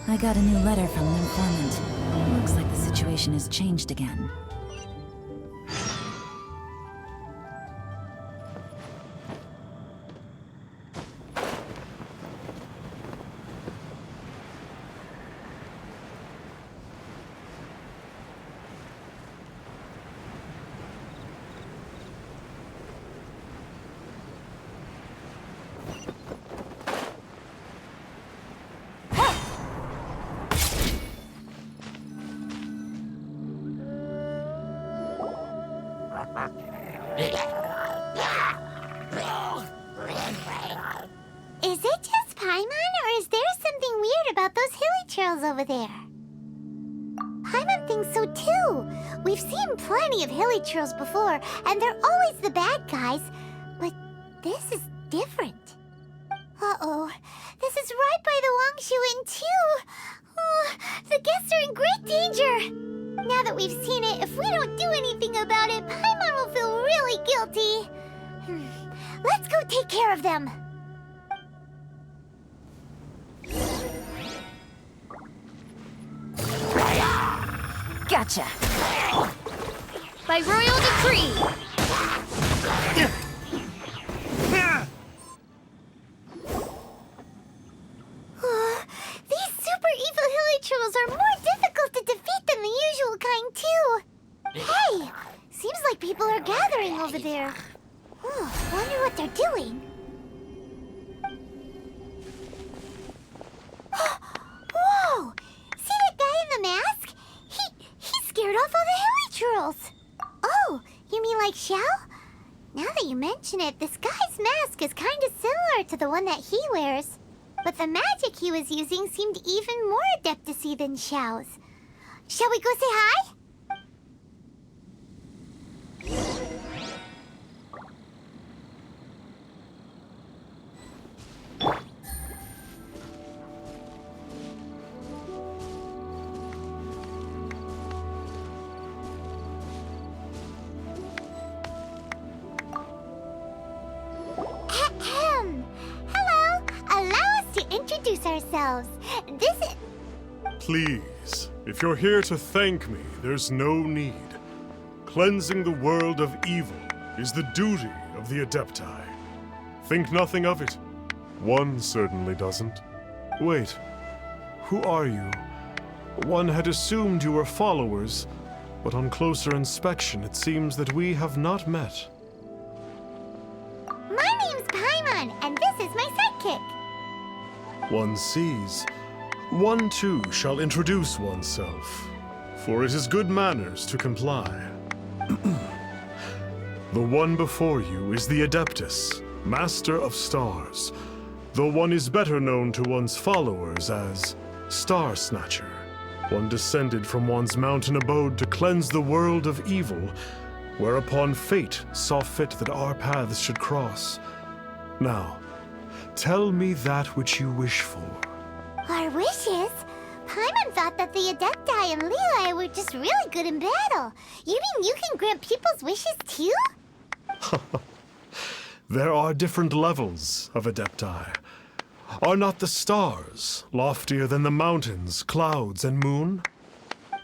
I got a new letter from an informant. Looks like the situation has changed again. Is it just Paimon, or is there something weird about those hilly trails over there? Paimon thinks so too. We've seen plenty of hilly trails before, and they're always the bad guys. But this is different. Uh-oh. This is right by the Wangshu Inn too. Oh, the guests are in great danger. Now that we've seen it, if we don't do anything about it, Paimon will feel really guilty. Let's go take care of them. Gotcha! By royal decree! These super evil hilly trolls are more difficult to defeat than the usual kind, too. Hey! Seems like people are gathering over there. Wonder what they're doing. Whoa! See that guy in the mask? He scared off all the hilly trolls. Oh, you mean like Xiao? Now that you mention it, this guy's mask is kind of similar to the one that he wears. But the magic he was using seemed even more adeptus-y than Xiao's. Shall we go say hi? Hello! Allow us to introduce ourselves. This is... Please, if you're here to thank me, there's no need. Cleansing the world of evil is the duty of the Adepti. Think nothing of it. One certainly doesn't. Wait, who are you? One had assumed you were followers, but on closer inspection it seems that we have not met. My name's Paimon, and this is my sidekick. One sees. One too shall introduce oneself, for it is good manners to comply. The one before you is the Adeptus, Master of Stars, though one is better known to one's followers as Star Snatcher. One descended from one's mountain abode to cleanse the world of evil, whereupon fate saw fit that our paths should cross. Now, tell me that which you wish for. Our wishes? Paimon thought that the Adepti and Leela were just really good in battle. You mean you can grant people's wishes too? There are different levels of Adepti. Are not the stars loftier than the mountains, clouds, and moon?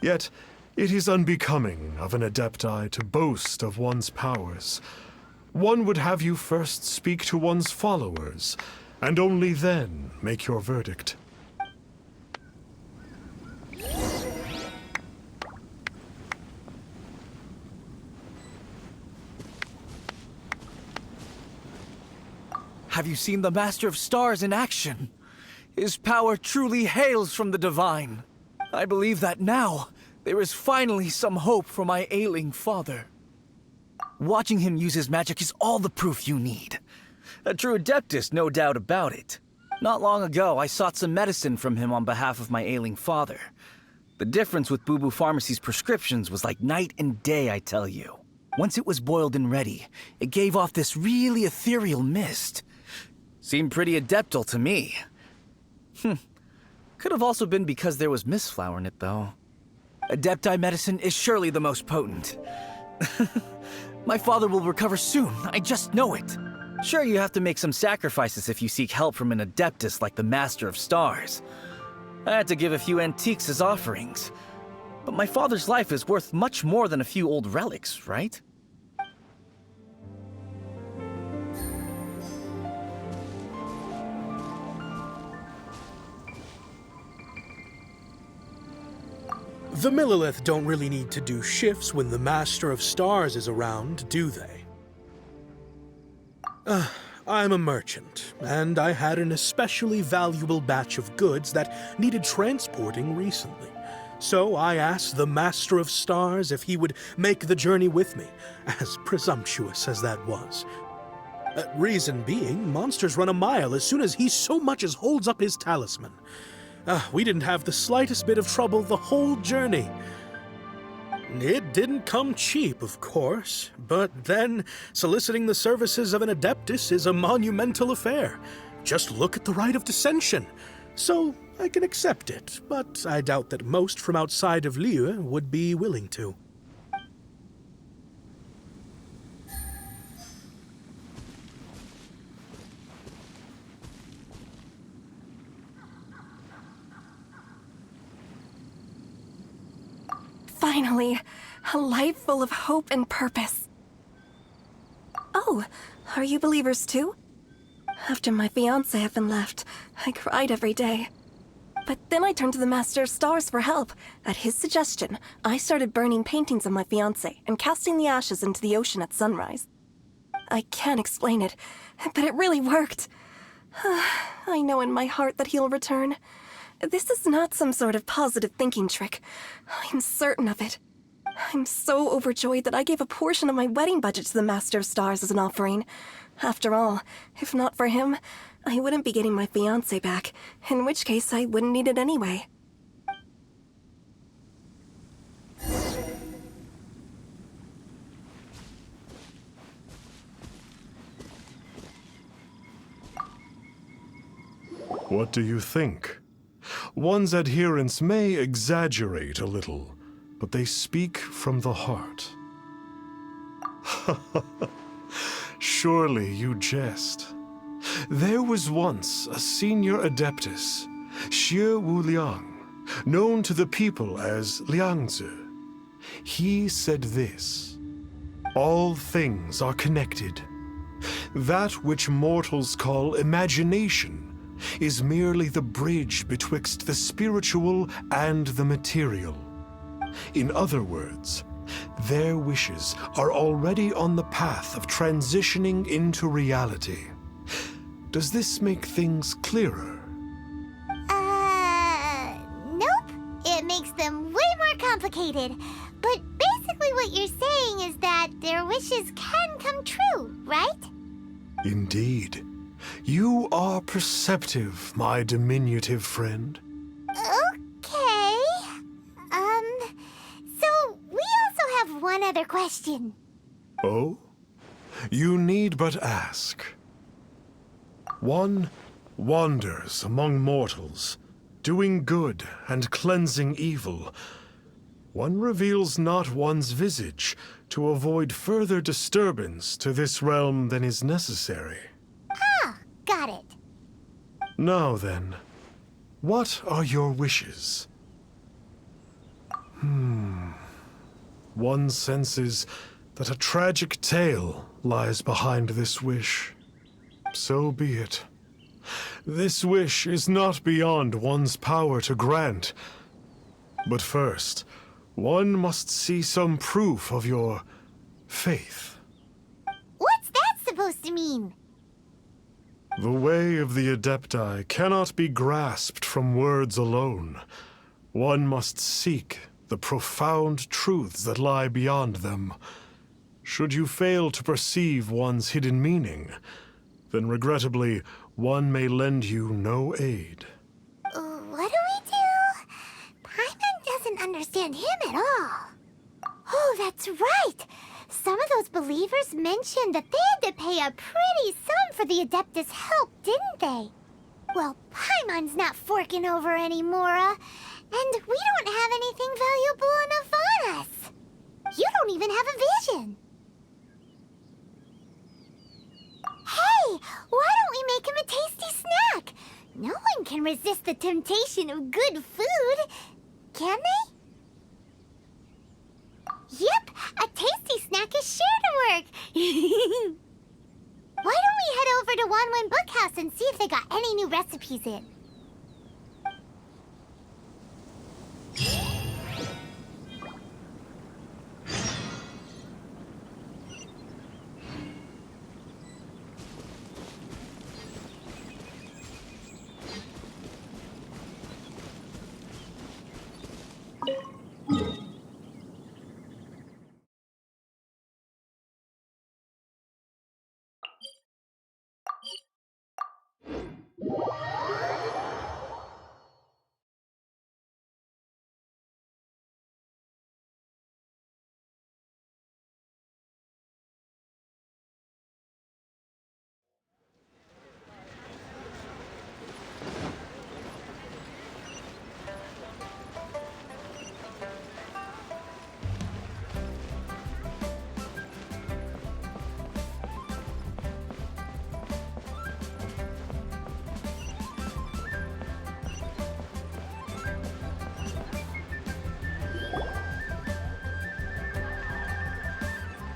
Yet, it is unbecoming of an Adepti to boast of one's powers. One would have you first speak to one's followers, and only then make your verdict. Have you seen the Master of Stars in action? His power truly hails from the divine. I believe that now, there is finally some hope for my ailing father. Watching him use his magic is all the proof you need. A true Adeptus, no doubt about it. Not long ago, I sought some medicine from him on behalf of my ailing father. The difference with Boo Boo Pharmacy's prescriptions was like night and day, I tell you. Once it was boiled and ready, it gave off this really ethereal mist. Seemed pretty adeptal to me. Could have also been because there was mistflower in it, though. Adepti medicine is surely the most potent. My father will recover soon, I just know it. Sure, you have to make some sacrifices if you seek help from an Adeptus like the Master of Stars. I had to give a few antiques as offerings. But my father's life is worth much more than a few old relics, right? The Millilith don't really need to do shifts when the Master of Stars is around, do they? I'm a merchant, and I had an especially valuable batch of goods that needed transporting recently. So I asked the Master of Stars if he would make the journey with me, as presumptuous as that was. Reason being, monsters run a mile as soon as he so much as holds up his talisman. We didn't have the slightest bit of trouble the whole journey. It didn't come cheap, of course, but then soliciting the services of an Adeptus is a monumental affair. Just look at the Rite of Dissension. So I can accept it, but I doubt that most from outside of Liyue would be willing to. Finally, a life full of hope and purpose. Oh, are you believers too? After my fiancé had been left, I cried every day. But then I turned to the Master of Stars for help. At his suggestion, I started burning paintings of my fiancé and casting the ashes into the ocean at sunrise. I can't explain it, but it really worked. I know in my heart that he'll return. This is not some sort of positive thinking trick. I'm certain of it. I'm so overjoyed that I gave a portion of my wedding budget to the Master of Stars as an offering. After all, if not for him, I wouldn't be getting my fiancé back, in which case I wouldn't need it anyway. What do you think? One's adherents may exaggerate a little, but they speak from the heart. Surely you jest. There was once a senior Adeptus, Xie Wuliang, known to the people as Liangzi. He said this: all things are connected. That which mortals call imagination is merely the bridge betwixt the spiritual and the material. In other words, their wishes are already on the path of transitioning into reality. Does this make things clearer? Nope. It makes them way more complicated. But basically what you're saying is that their wishes can come true, right? Indeed. You are perceptive, my diminutive friend. Okay. So we also have one other question. Oh? You need but ask. One wanders among mortals, doing good and cleansing evil. One reveals not one's visage to avoid further disturbance to this realm than is necessary. Got it. Now then, what are your wishes? One senses that a tragic tale lies behind this wish. So be it. This wish is not beyond one's power to grant. But first, one must see some proof of your faith. What's that supposed to mean? The way of the Adepti cannot be grasped from words alone. One must seek the profound truths that lie beyond them. Should you fail to perceive one's hidden meaning, then regrettably, one may lend you no aid. What do we do? Paimon doesn't understand him at all. Oh, that's right. Some of those believers mentioned that they had to pay a pretty sum for the Adeptus' help, didn't they? Well, Paimon's not forking over anymore, and we don't have anything valuable enough on us. You don't even have a vision. Hey, why don't we make him a tasty snack? No one can resist the temptation of good food, can they? Yep, a tasty snack is sure to work. Why don't we head over to Wanwen Bookhouse and see if they got any new recipes in?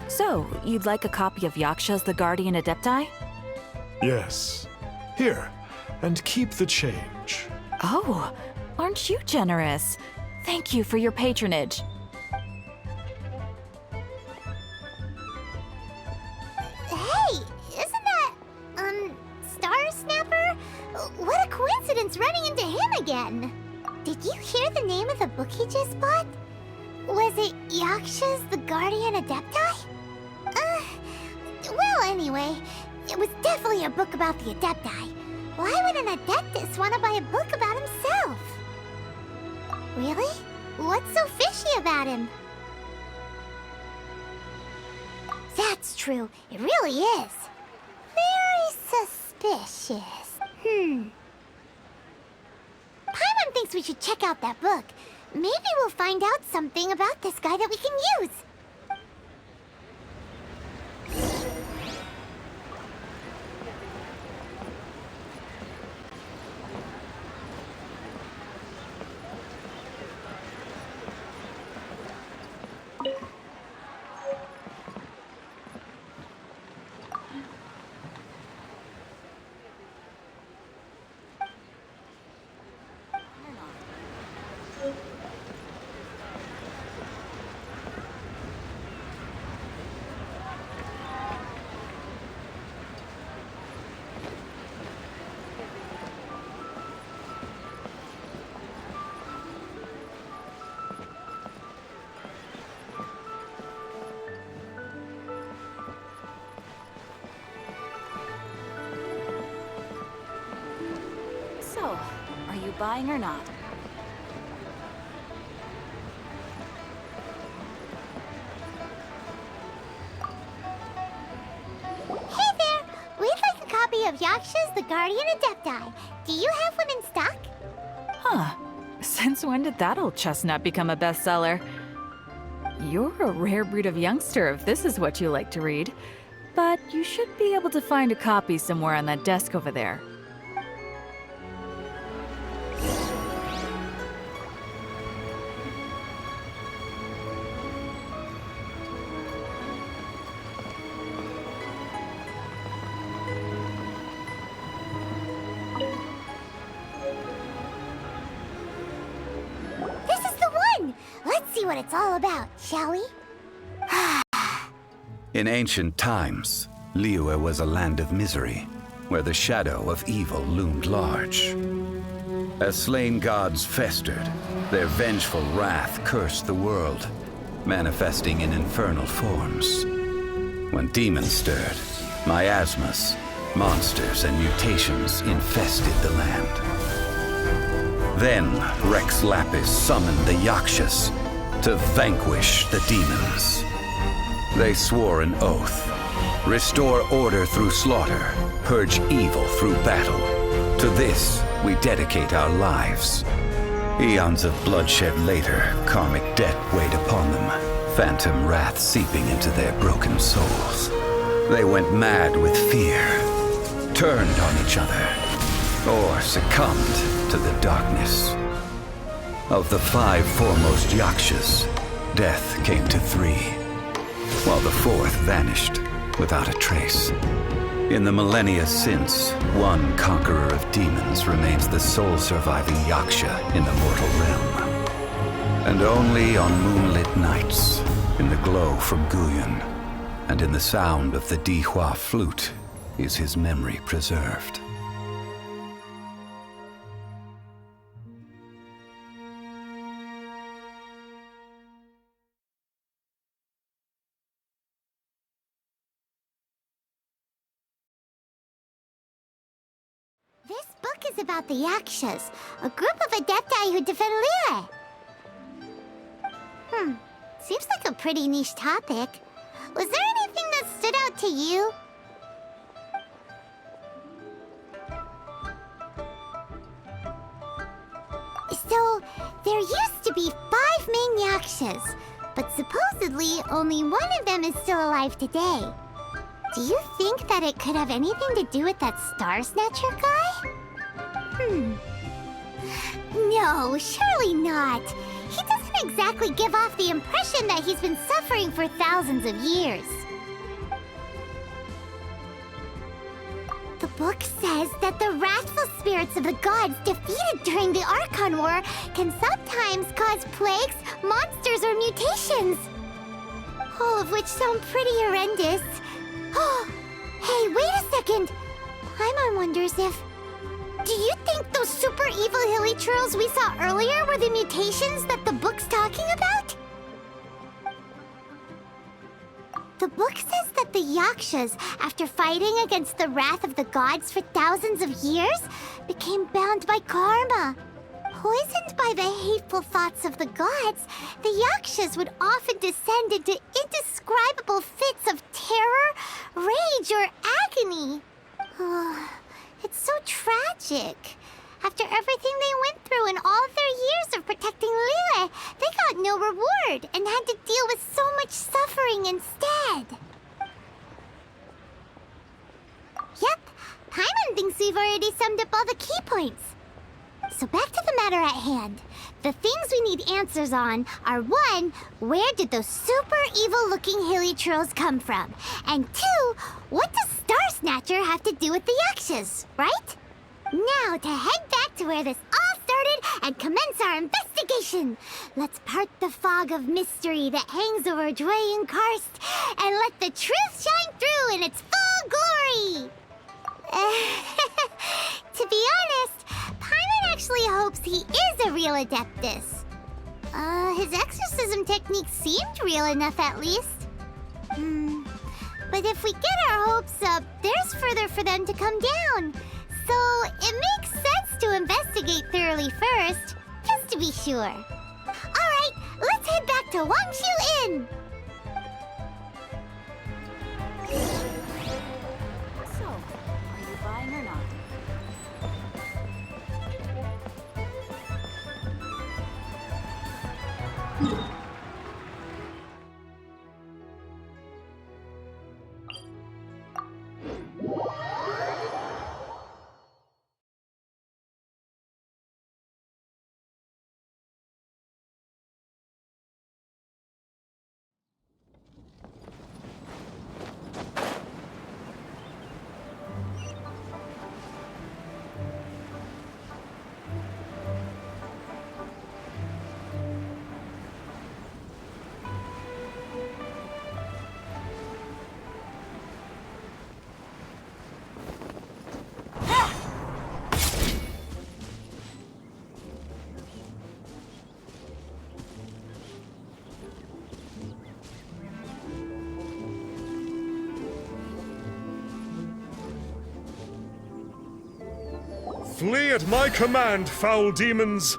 So, you'd like a copy of Yaksha's The Guardian Adepti? Yes. Here, and keep the change. Oh, aren't you generous? Thank you for your patronage. Hey, isn't that, Star Snapper? What a coincidence running into him again. Did you hear the name of the book he just bought? Was it Yaksha's The Guardian Adepti? Well, anyway, it was definitely a book about the Adepti. Why would an Adeptus want to buy a book about himself? Really? What's so fishy about him? That's true. It really is. Very suspicious. Paimon thinks we should check out that book. Maybe we'll find out something about this guy that we can use. So, are you buying or not? Hey there! We'd like a copy of Yaksha's The Guardian Adepti. Do you have one in stock? Huh. Since when did that old chestnut become a bestseller? You're a rare breed of youngster if this is what you like to read. But you should be able to find a copy somewhere on that desk over there. This is the one! Let's see what it's all about, shall we? In ancient times, Liyue was a land of misery, where the shadow of evil loomed large. As slain gods festered, their vengeful wrath cursed the world, manifesting in infernal forms. When demons stirred, miasmas, monsters, and mutations infested the land. Then Rex Lapis summoned the Yakshas to vanquish the demons. They swore an oath: restore order through slaughter, purge evil through battle. To this, we dedicate our lives. Eons of bloodshed later, karmic debt weighed upon them, phantom wrath seeping into their broken souls. They went mad with fear, turned on each other, or succumbed to the darkness. Of the 5 foremost Yakshas, death came to 3, while the 4th vanished without a trace. In the millennia since, one conqueror of demons remains the sole surviving Yaksha in the mortal realm. And only on moonlit nights, in the glow from Guyon, and in the sound of the Dihua flute, is his memory preserved. This book is about the Yakshas, a group of Adepti who defend Liyue. Seems like a pretty niche topic. Was there anything that stood out to you? So, there used to be 5 main Yakshas, but supposedly only one of them is still alive today. Do you think that it could have anything to do with that Star Snatcher guy? No, surely not. He doesn't exactly give off the impression that he's been suffering for thousands of years. The book says that the wrathful spirits of the gods defeated during the Archon War can sometimes cause plagues, monsters, or mutations. All of which sound pretty horrendous. Oh, hey, wait a second. Paimon wonders if... Do you think those super evil hilly churls we saw earlier were the mutations that the book's talking about? The book says that the Yakshas, after fighting against the wrath of the gods for thousands of years, became bound by karma. Poisoned by the hateful thoughts of the gods, the Yakshas would often descend into indescribable fits of terror, rage, or agony. Oh, it's so tragic. After everything they went through in all of their years of protecting Liyue, they got no reward and had to deal with so much suffering instead. Yep, Paimon thinks we've already summed up all the key points. So back to the matter at hand. The things we need answers on are 1, where did those super evil-looking hilly churls come from? And 2, what does Star Snatcher have to do with the Yakshas, right? Now to head back to where this all started and commence our investigation. Let's part the fog of mystery that hangs over Dwayne Karst and let the truth shine through in its full glory. To be honest, Paimon actually hopes he is a real Adeptus. His exorcism technique seemed real enough at least. But if we get our hopes up, there's further for them to come down. So it makes sense to investigate thoroughly first, just to be sure. Alright, let's head back to Wangshu Inn! So, are you buying or not? Flee at my command, foul demons!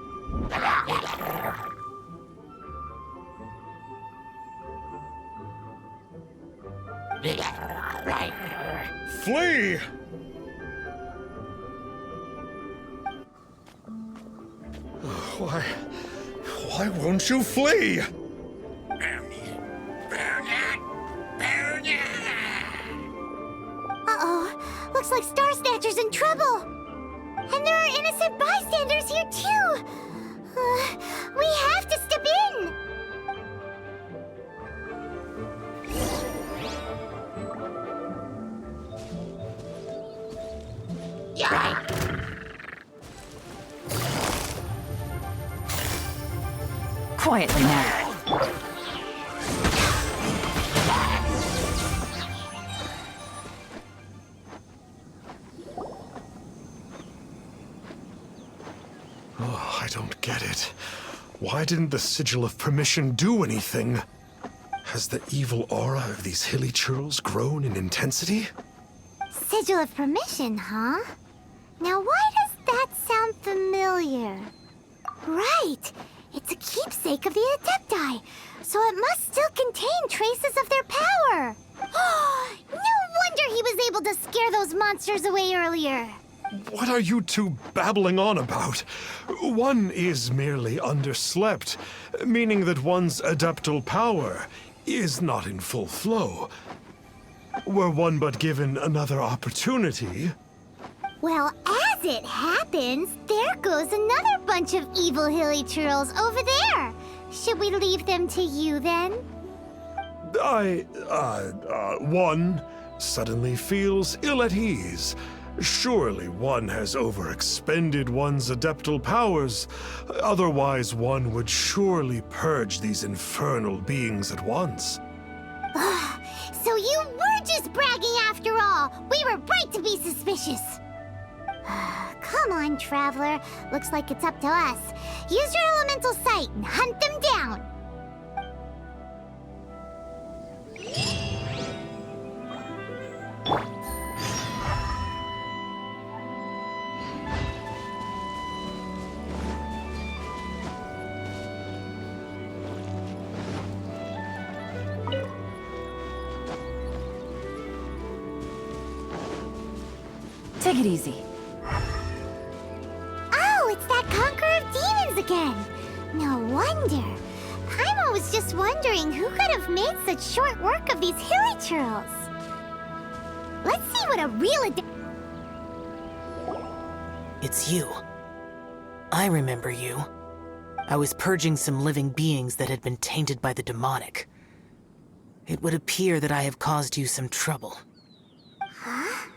Flee! Why won't you flee? Uh-oh, looks like Star Snatcher's in trouble. And Quietly now. Oh, I don't get it. Why didn't the Sigil of Permission do anything? Has the evil aura of these hilly churls grown in intensity? Sigil of Permission, huh? Now why does that sound familiar? Right! It's a keepsake of the Adepti, so it must still contain traces of their power! No wonder he was able to scare those monsters away earlier! What are you two babbling on about? One is merely underslept, meaning that one's adeptal power is not in full flow. Were one but given another opportunity... Well, as it happens, there goes another bunch of evil hilly churls over there. Should we leave them to you then? One suddenly feels ill at ease. Surely one has overexpended one's adeptal powers. Otherwise, one would surely purge these infernal beings at once. So you were just bragging after all. We were right to be suspicious. Come on, Traveler. Looks like it's up to us. Use your elemental sight and hunt them down. Take it easy. Oh, it's that Conqueror of Demons again. No wonder. Paimon was just wondering who could have made such short work of these hilly churls. Let's see what a real It's you. I remember you. I was purging some living beings that had been tainted by the demonic. It would appear that I have caused you some trouble. Huh?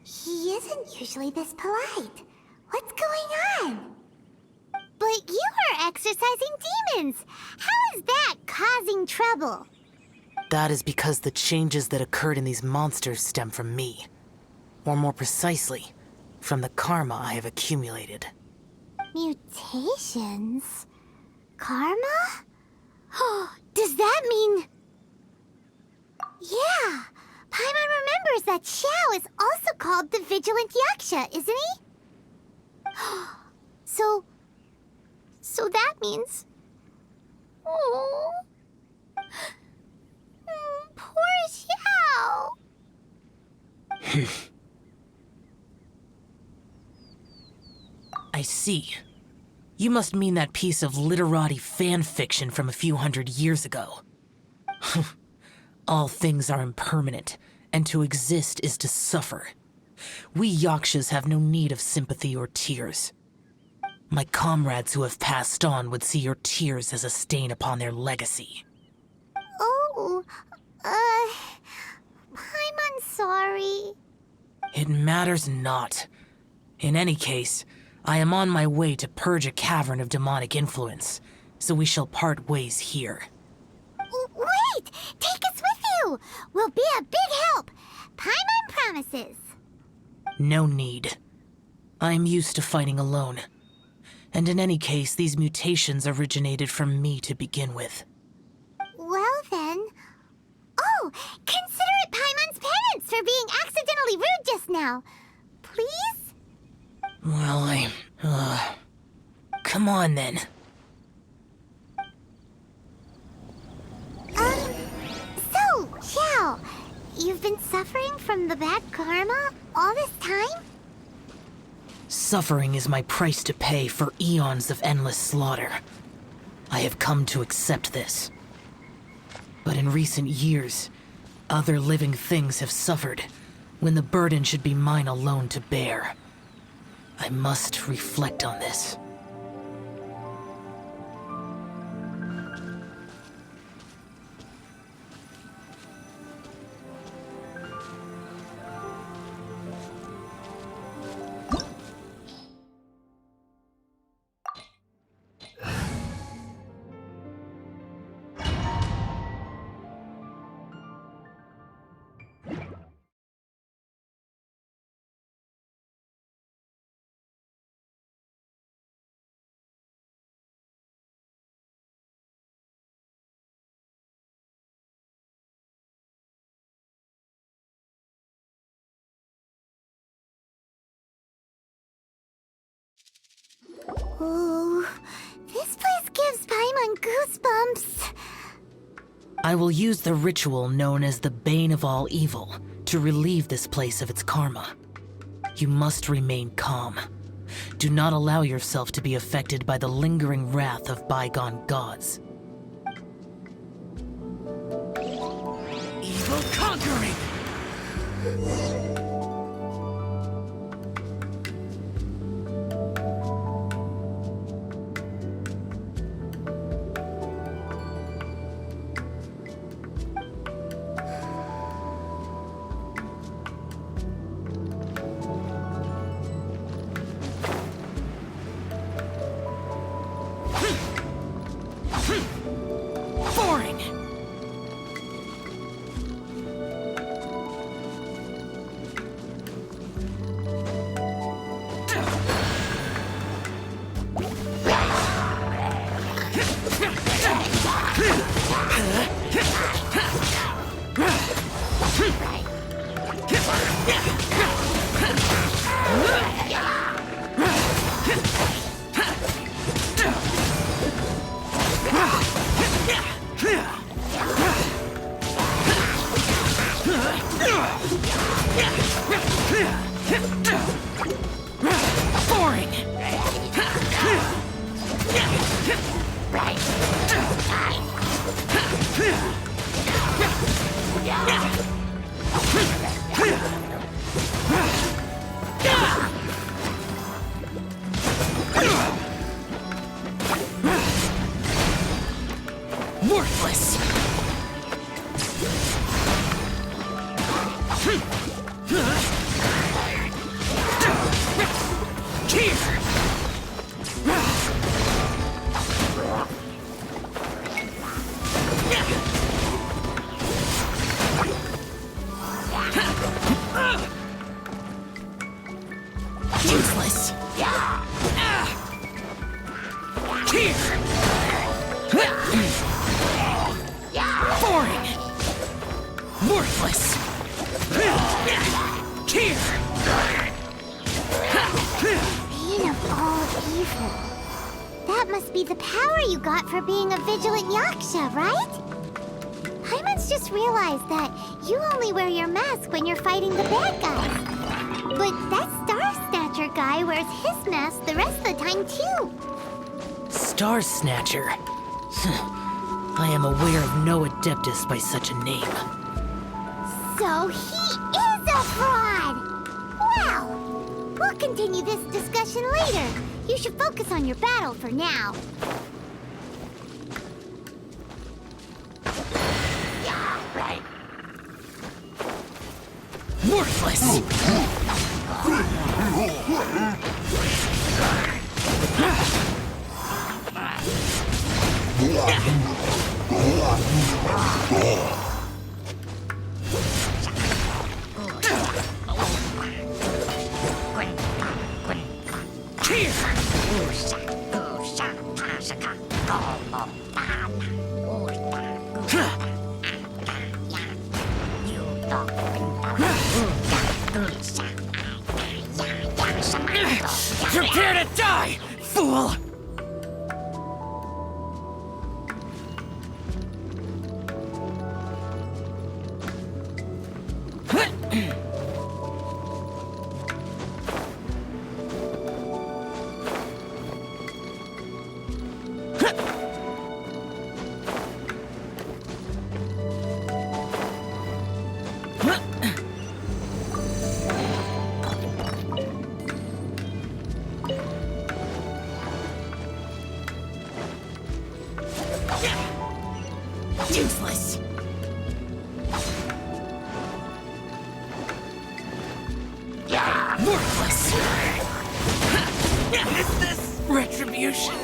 He isn't usually this polite. What's going on? But you are exorcising demons. How is that causing trouble? That is because the changes that occurred in these monsters stem from me. Or more precisely, from the karma I have accumulated. Mutations? Karma? Does that mean... Yeah, Paimon remembers that Xiao is also called the Vigilant Yaksha, isn't he? So that means... Oh... Poor Xiao! I see. You must mean that piece of literati fan fiction from a few hundred years ago. All things are impermanent, and to exist is to suffer. We Yakshas have no need of sympathy or tears. My comrades who have passed on would see your tears as a stain upon their legacy. Oh, I'm sorry. It matters not. In any case, I am on my way to purge a cavern of demonic influence, so we shall part ways here. Wait! Take us with you! We'll be a big help! Paimon promises! No need. I am used to fighting alone. And in any case, these mutations originated from me to begin with. Well then... Oh! Consider it Paimon's penance for being accidentally rude just now. Please? Well, come on then. So, Xiao, you've been suffering from the bad karma all this time? Suffering is my price to pay for eons of endless slaughter. I have come to accept this. But in recent years, other living things have suffered, when the burden should be mine alone to bear. I must reflect on this. Ooh, this place gives Paimon goosebumps. I will use the ritual known as the Bane of All Evil to relieve this place of its karma. You must remain calm. Do not allow yourself to be affected by the lingering wrath of bygone gods. Evil conquering! Boring! Worthless! Useless! Boring! Worthless! Bane of all evil. That must be the power you got for being a vigilant Yaksha, right? Paimon's just realized that you only wear your mask when you're fighting the bad guys. But that Star Snatcher guy wears his mask the rest of the time, too. Star Snatcher. I am aware of no Adeptus by such a name. So he is a fraud! Well, we'll continue this discussion later. You should focus on your battle for now. Worthless! Prepare to die, fool! Useless! Worthless! Is this retribution?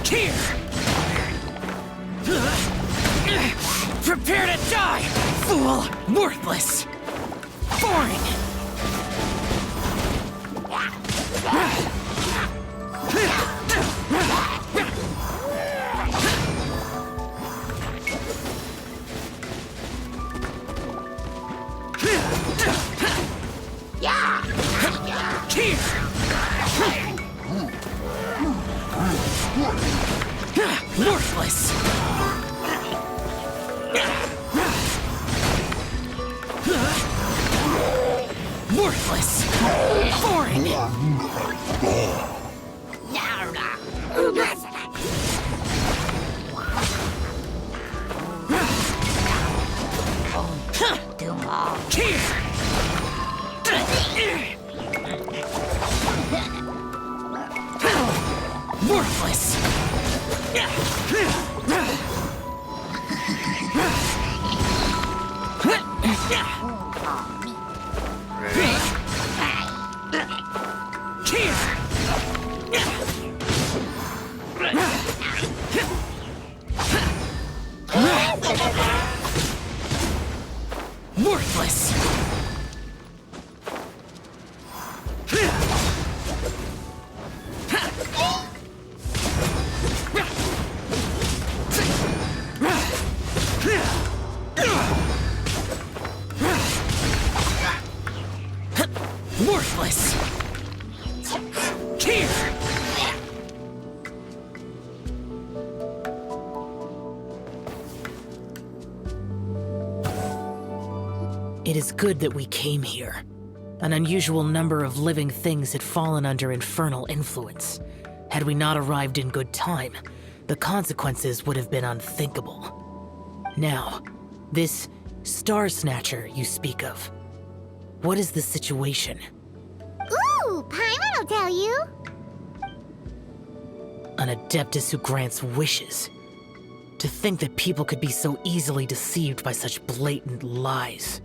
Here! Prepare to die, fool! Worthless! Worthless! Boring! Worthless! Worthless! Worthless! It is good that we came here. An unusual number of living things had fallen under infernal influence. Had we not arrived in good time, the consequences would have been unthinkable. Now, this Star Snatcher you speak of, what is the situation? Ooh, Paimon will tell you. An Adeptus who grants wishes. To think that people could be so easily deceived by such blatant lies.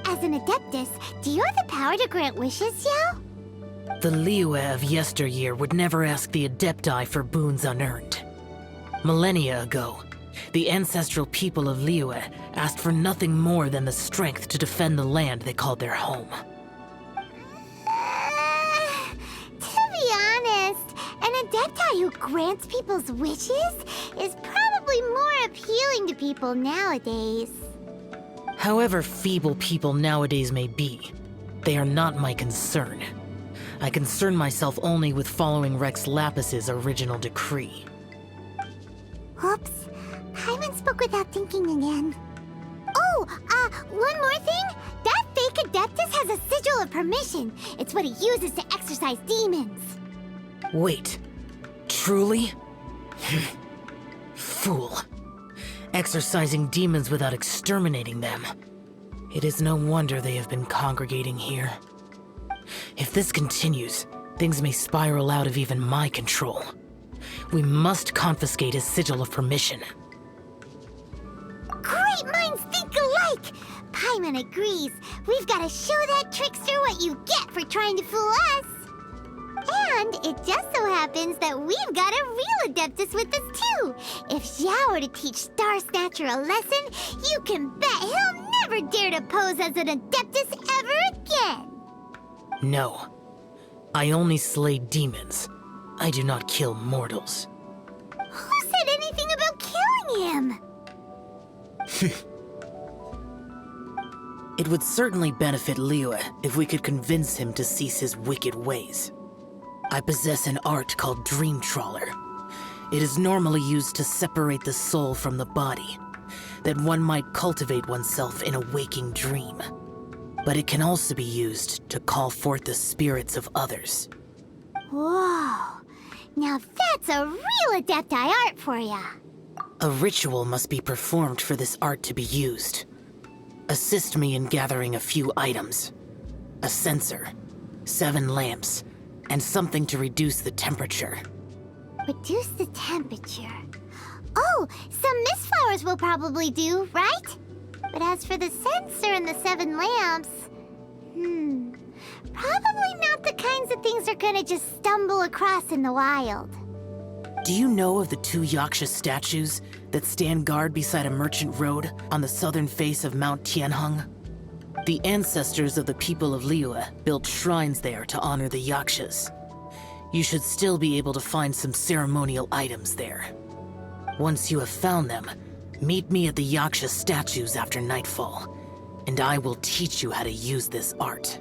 As an Adeptus, do you have the power to grant wishes, Xiao? The Liyue of yesteryear would never ask the Adepti for boons unearned. Millennia ago, the ancestral people of Liyue asked for nothing more than the strength to defend the land they called their home. To be honest, an Adepti who grants people's wishes is probably more appealing to people nowadays. However feeble people nowadays may be, they are not my concern. I concern myself only with following Rex Lapis's original decree. Oops, Paimon spoke without thinking again. Oh, one more thing. That fake Adeptus has a sigil of permission. It's what he uses to exorcise demons. Wait, truly? Fool. Exorcising demons without exterminating them. It is no wonder they have been congregating here. If this continues, things may spiral out of even my control. We must confiscate his sigil of permission. Great minds think alike! Paimon agrees. We've got to show that trickster what you get for trying to fool us. And it just so happens that we've got a real Adeptus with us too. If Xiao were to teach Star Snatcher a lesson, you can bet he'll never dare to pose as an Adeptus ever again. No. I only slay demons. I do not kill mortals. Who said anything about killing him? It would certainly benefit Liyue if we could convince him to cease his wicked ways. I possess an art called Dream Trawler. It is normally used to separate the soul from the body, that one might cultivate oneself in a waking dream. But it can also be used to call forth the spirits of others. Whoa, now that's a real Adepti art for ya. A ritual must be performed for this art to be used. Assist me in gathering a few items. A censer, 7 lamps, and something to reduce the temperature. Reduce the temperature. Oh, some mist flowers will probably do, right? But as for the censer and the 7 lamps, probably not the kinds of things they're gonna just stumble across in the wild. Do you know of the 2 Yaksha statues that stand guard beside a merchant road on the southern face of Mount Tianheng? The ancestors of the people of Liyue built shrines there to honor the Yakshas. You should still be able to find some ceremonial items there. Once you have found them, meet me at the Yaksha statues after nightfall, and I will teach you how to use this art.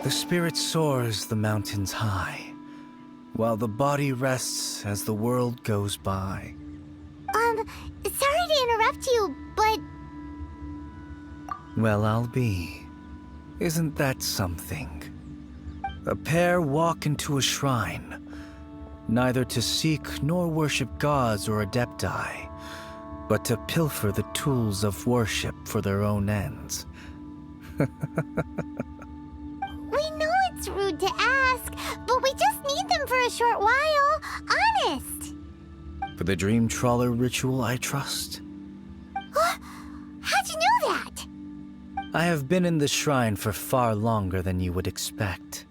The spirit soars the mountains high, while the body rests as the world goes by. Sorry to interrupt you, but Well, I'll be. Isn't that something? A pair walk into a shrine, neither to seek nor worship gods or adepti, but to pilfer the tools of worship for their own ends. we know it's rude to ask, but we just need them for a short while. Honest. For the dream trawler ritual, I trust. How'd you know that? I have been in the shrine for far longer than you would expect.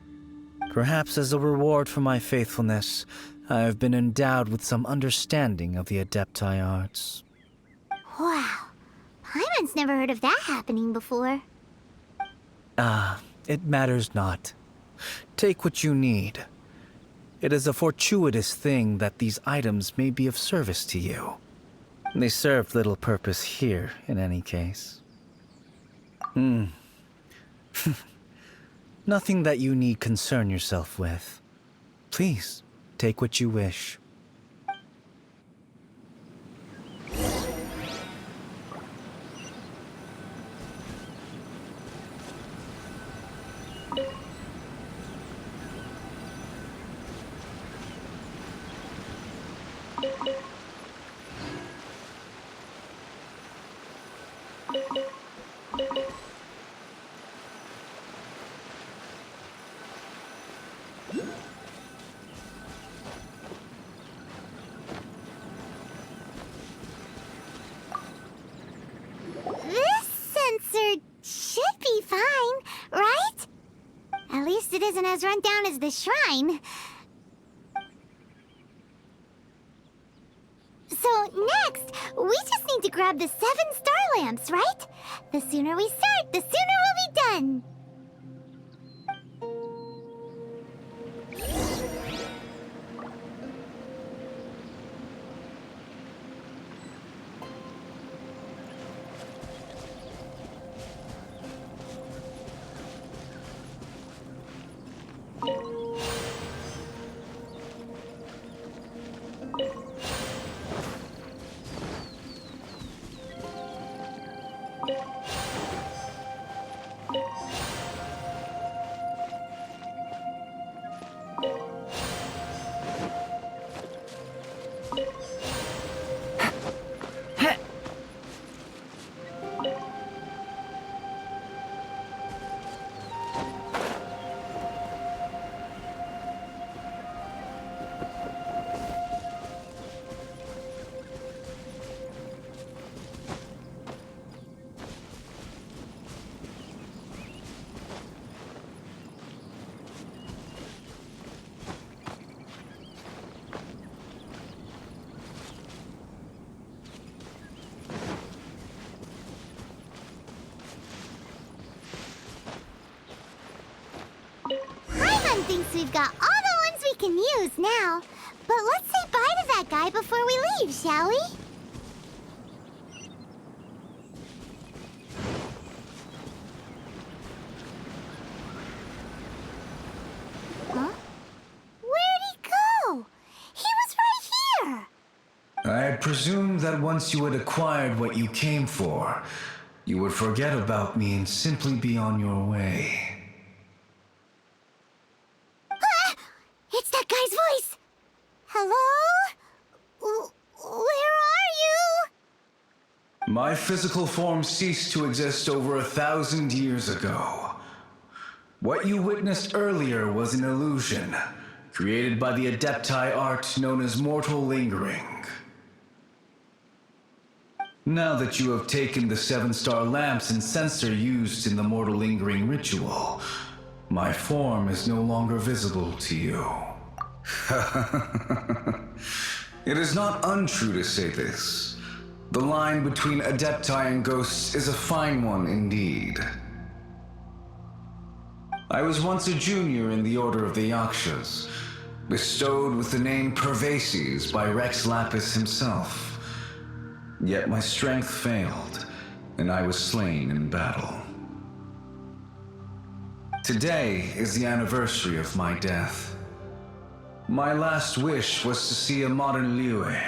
Perhaps as a reward for my faithfulness, I have been endowed with some understanding of the adepti arts. Wow. Paimon's never heard of that happening before. It matters not. Take what you need. It is a fortuitous thing that these items may be of service to you. They serve little purpose here, in any case. Nothing that you need concern yourself with. Please, take what you wish. This sensor should be fine, right? At least it isn't as run down as the shrine. So next, we just need to grab the 7 star lamps, right? The sooner we start, the sooner we'll be done. Paimon thinks we've got all the ones we can use now. But let's say bye to that guy before we leave, shall we? Huh? Where'd he go? He was right here! I had presumed that once you had acquired what you came for, you would forget about me and simply be on your way. It's that guy's voice! Hello? Where are you? My physical form ceased to exist over 1,000 years ago. What you witnessed earlier was an illusion, created by the adepti art known as mortal lingering. Now that you have taken the 7-star lamps and censer used in the mortal lingering ritual, my form is no longer visible to you. It is not untrue to say this. The line between adepti and ghosts is a fine one indeed. I was once a junior in the Order of the Yakshas, bestowed with the name Pervases by Rex Lapis himself. Yet my strength failed, and I was slain in battle. Today is the anniversary of my death. My last wish was to see a modern Liyue,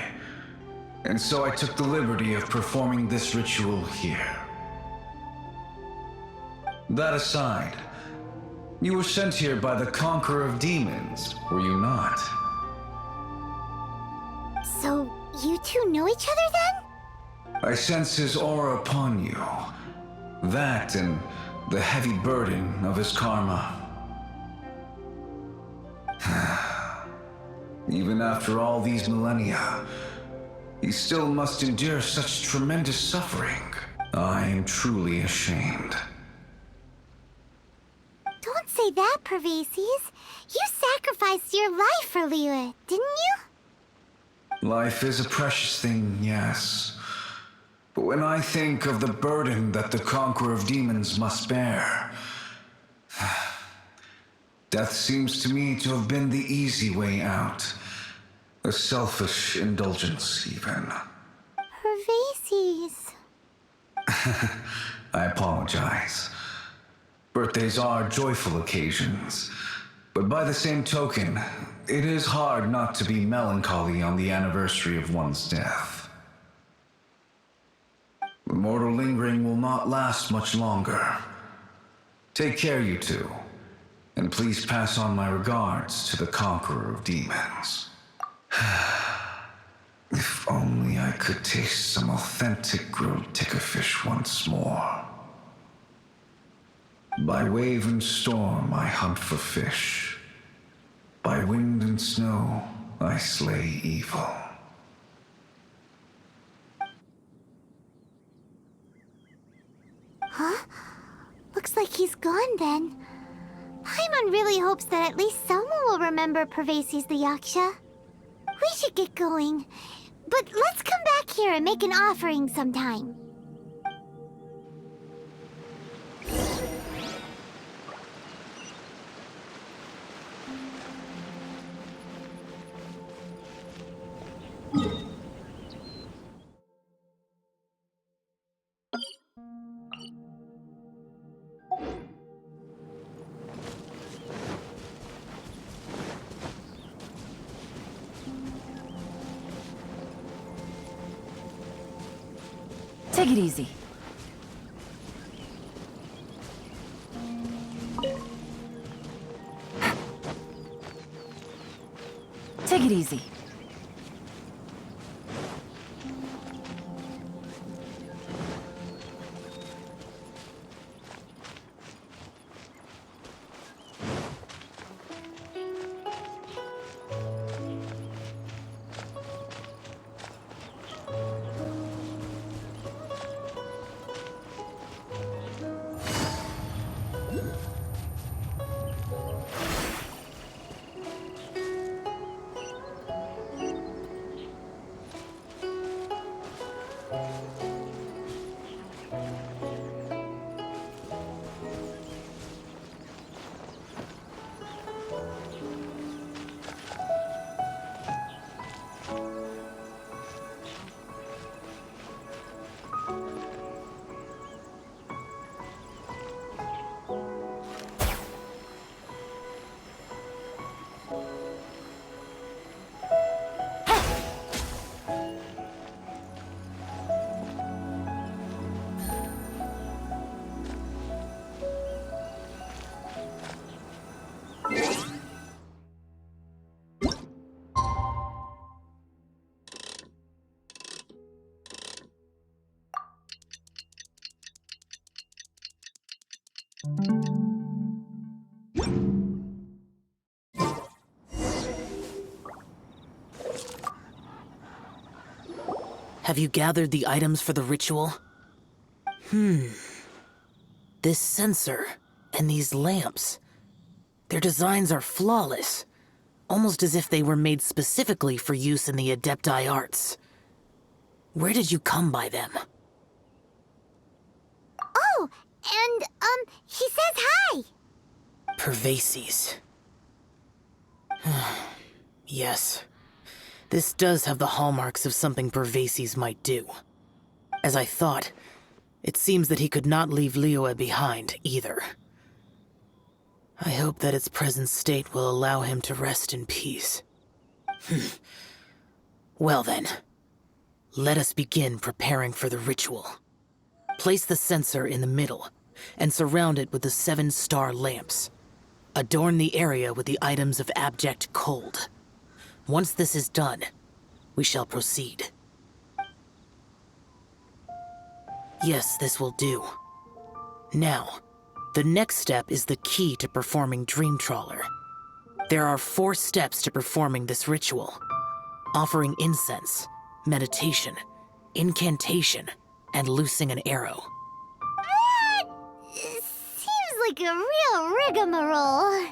and so I took the liberty of performing this ritual here. That aside, you were sent here by the Conqueror of Demons, were you not? So, you two know each other then? I sense his aura upon you. That and the heavy burden of his karma. Even after all these millennia, he still must endure such tremendous suffering. I am truly ashamed. Don't say that, Pervases. You sacrificed your life for Liyue, didn't you? Life is a precious thing, yes. But when I think of the burden that the Conqueror of Demons must bear, death seems to me to have been the easy way out. A selfish indulgence, even. Pervases. I apologize. Birthdays are joyful occasions, but by the same token, it is hard not to be melancholy on the anniversary of one's death. The mortal lingering will not last much longer. Take care, you two, and please pass on my regards to the Conqueror of Demons. If only I could taste some authentic grilled tickerfish once more. By wave and storm I hunt for fish. By wind and snow I slay evil. Huh? Looks like he's gone then. Paimon really hopes that at least someone will remember Pervases the Yaksha. We should get going, but let's come back here and make an offering sometime. Take it easy. Take it easy. Have you gathered the items for the ritual? This sensor and these lamps. Their designs are flawless, almost as if they were made specifically for use in the Adepti arts. Where did you come by them? Oh, and, he says hi! Pervases. Yes. This does have the hallmarks of something Pervases might do. As I thought, it seems that he could not leave Liyue behind, either. I hope that its present state will allow him to rest in peace. Well then, let us begin preparing for the ritual. Place the censer in the middle, and surround it with the 7-star lamps. Adorn the area with the items of abject cold. Once this is done, we shall proceed. Yes, this will do. Now, the next step is the key to performing Dream Trawler. There are 4 steps to performing this ritual: offering incense, meditation, incantation, and loosing an arrow. Seems like a real rigmarole.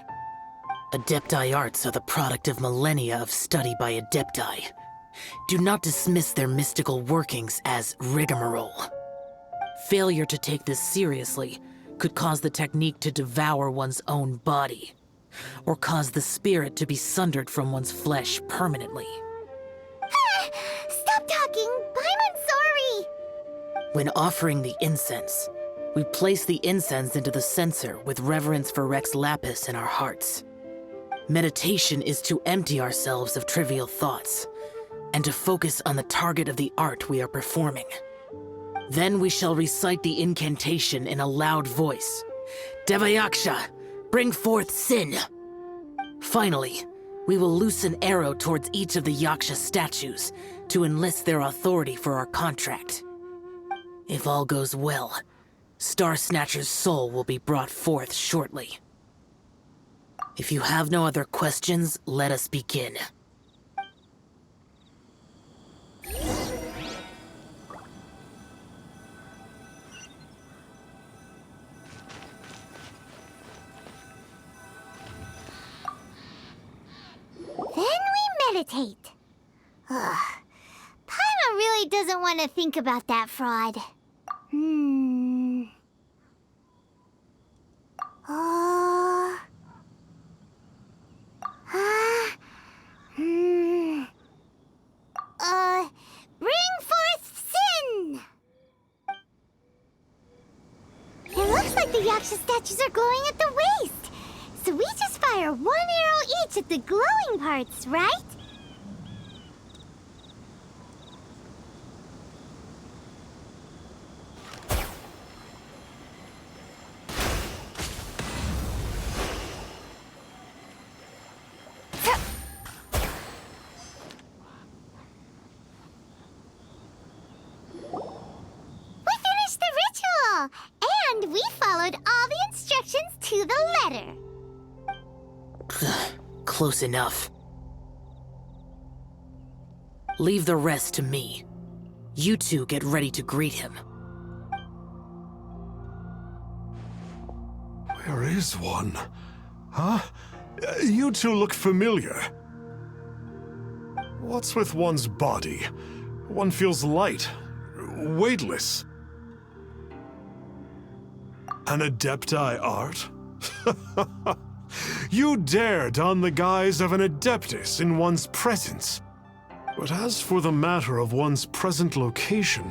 Adepti arts are the product of millennia of study by Adepti. Do not dismiss their mystical workings as rigmarole. Failure to take this seriously could cause the technique to devour one's own body, or cause the spirit to be sundered from one's flesh permanently. Stop talking! I'm sorry! When offering the incense, we place the incense into the censer with reverence for Rex Lapis in our hearts. Meditation is to empty ourselves of trivial thoughts, and to focus on the target of the art we are performing. Then we shall recite the incantation in a loud voice. Devayaksha, bring forth sin! Finally, we will loose an arrow towards each of the Yaksha statues to enlist their authority for our contract. If all goes well, Star Snatcher's soul will be brought forth shortly. If you have no other questions, let us begin. Then we meditate. Ugh. Paimon really doesn't want to think about that fraud. Bring forth sin! It looks like the Yaksha statues are glowing at the waist. So we just fire 1 arrow each at the glowing parts, right? We finished the ritual! And we followed all the instructions to the letter. Close enough. Leave the rest to me. You two get ready to greet him. Where is one? Huh? You two look familiar. What's with one's body? One feels light, weightless. An Adepti art? You dare don the guise of an Adeptus in one's presence. But as for the matter of one's present location,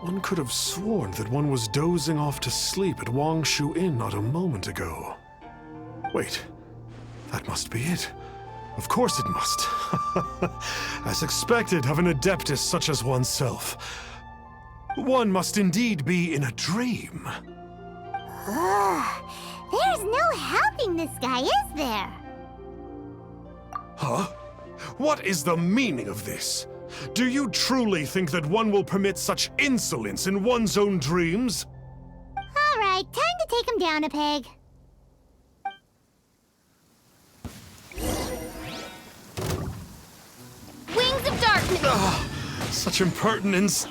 one could have sworn that one was dozing off to sleep at Wangshu Inn not a moment ago. Wait, that must be it. Of course it must. As expected of an Adeptus such as oneself. One must indeed be in a dream. Ugh. There's no helping this guy, is there? Huh? What is the meaning of this? Do you truly think that one will permit such insolence in one's own dreams? All right, time to take him down a peg. Wings of darkness! Such impertinence.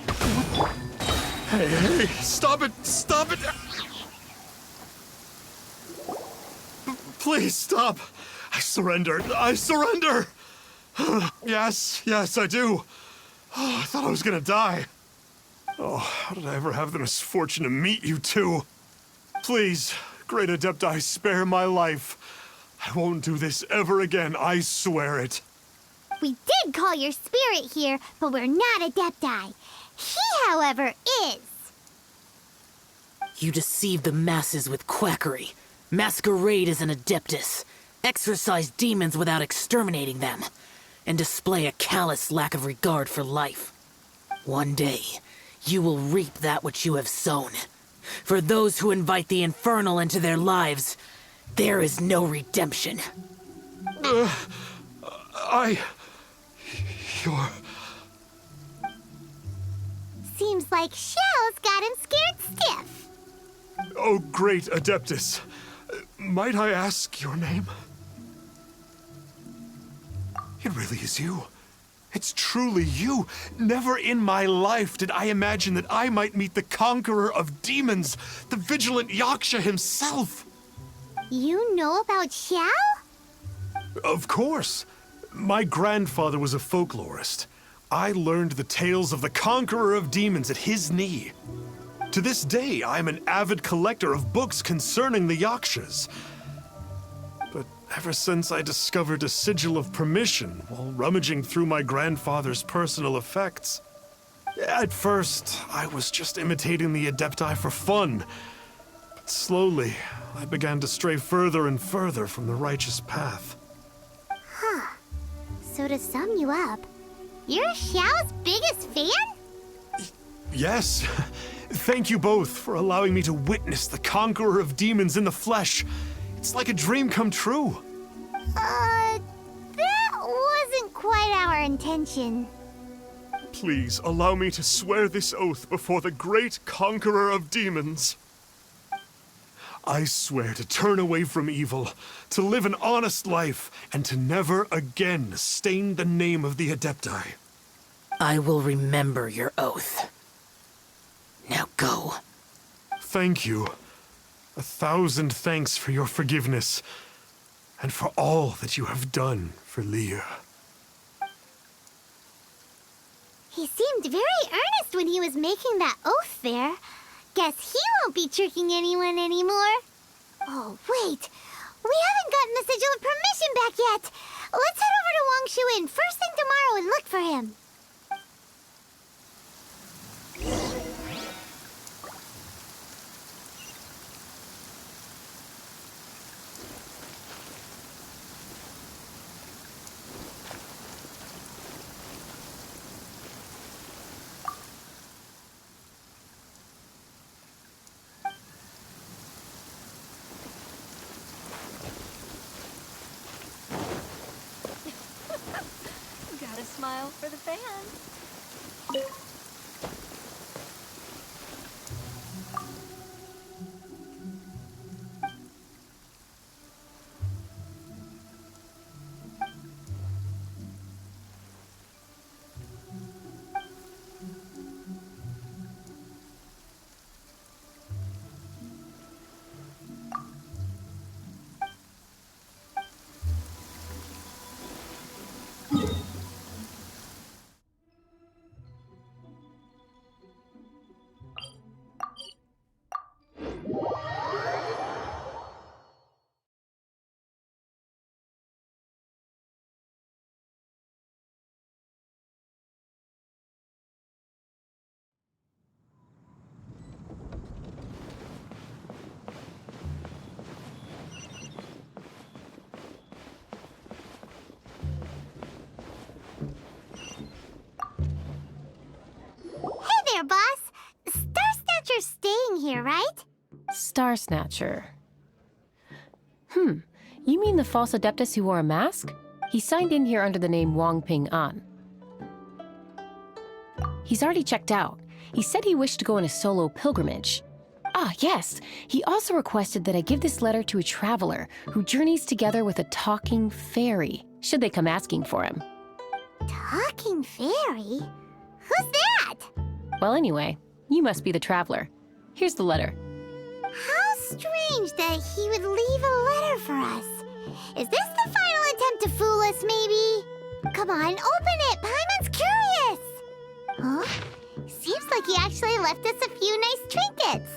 Hey, stop it! Stop it! Please stop! I surrender! I surrender! Yes, I do. Oh, I thought I was gonna die. Oh, how did I ever have the misfortune to meet you two? Please, Great Adepti, spare my life. I won't do this ever again, I swear it. We did call your spirit here, but we're not Adepti. He, however, is. You deceive the masses with quackery, masquerade as an adeptus, exorcise demons without exterminating them, and display a callous lack of regard for life. One day, you will reap that which you have sown. For those who invite the infernal into their lives, there is no redemption. You're... Seems like Xiao's got him scared stiff. Oh, great Adeptus. Might I ask your name? It really is you. It's truly you. Never in my life did I imagine that I might meet the conqueror of demons, the vigilant Yaksha himself. You know about Xiao? Of course. My grandfather was a folklorist. I learned the tales of the conqueror of demons at his knee. To this day, I'm an avid collector of books concerning the Yakshas. But ever since I discovered a sigil of permission while rummaging through my grandfather's personal effects, at first, I was just imitating the Adepti for fun. But slowly, I began to stray further and further from the righteous path. Huh. So to sum you up, you're Xiao's biggest fan? Yes. Thank you both for allowing me to witness the conqueror of demons in the flesh. It's like a dream come true. That wasn't quite our intention. Please allow me to swear this oath before the great conqueror of demons. I swear to turn away from evil, to live an honest life, and to never again stain the name of the Adepti. I will remember your oath. Now go. Thank you. 1,000 thanks for your forgiveness, and for all that you have done for Leah. He seemed very earnest when he was making that oath there. Guess he won't be tricking anyone anymore. Oh, wait. We haven't gotten the sigil of permission back yet. Let's head over to Wangshu Inn first thing tomorrow and look for him. Got a smile for the fans. Hey there, boss. Star Snatcher's staying here, right? Star Snatcher. You mean the false Adeptus who wore a mask? He signed in here under the name Wang Ping An. He's already checked out. He said he wished to go on a solo pilgrimage. Ah, yes. He also requested that I give this letter to a traveler who journeys together with a talking fairy, should they come asking for him. Talking fairy? Who's that? Well, anyway, you must be the traveler. Here's the letter. How strange that he would leave a letter for us. Is this the final attempt to fool us, maybe? Come on, open it! Paimon's curious! Huh? Seems like he actually left us a few nice trinkets.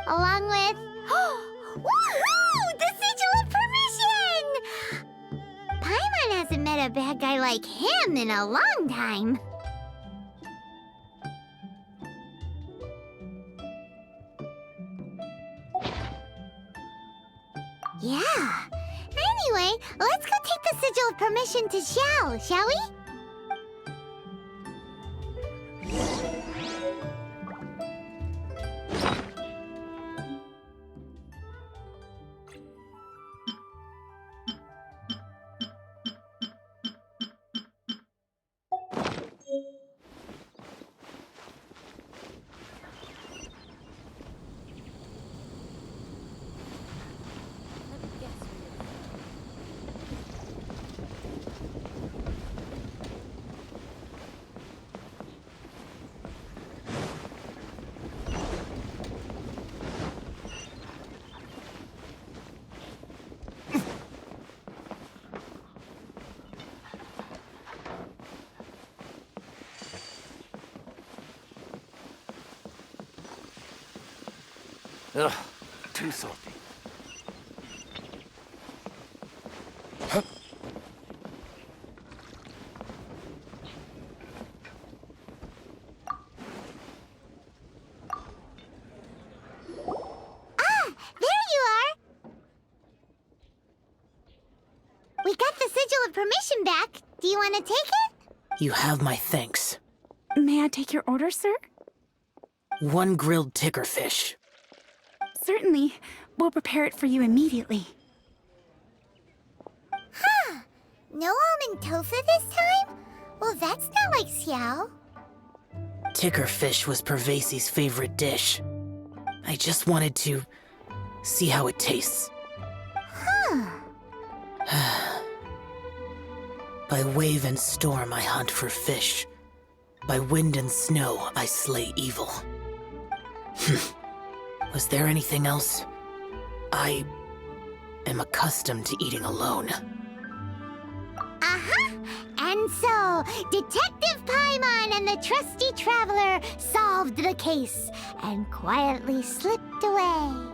Along with... Woohoo! The sigil of permission! Paimon hasn't met a bad guy like him in a long time. Yeah. Anyway, let's go take the sigil of permission to Xiao, shall we? Ugh, too salty. We got the sigil of permission back. Do you want to take it? You have my thanks. May I take your order, sir? 1 grilled ticker fish. Certainly. We'll prepare it for you immediately. Huh. No almond tofu this time? Well, that's not like Xiao. Ticker fish was Pervasi's favorite dish. I just wanted to see how it tastes. Huh. By wave and storm I hunt for fish. By wind and snow I slay evil. Was there anything else? I am accustomed to eating alone. Uh-huh. And so, Detective Paimon and the trusty traveler solved the case and quietly slipped away.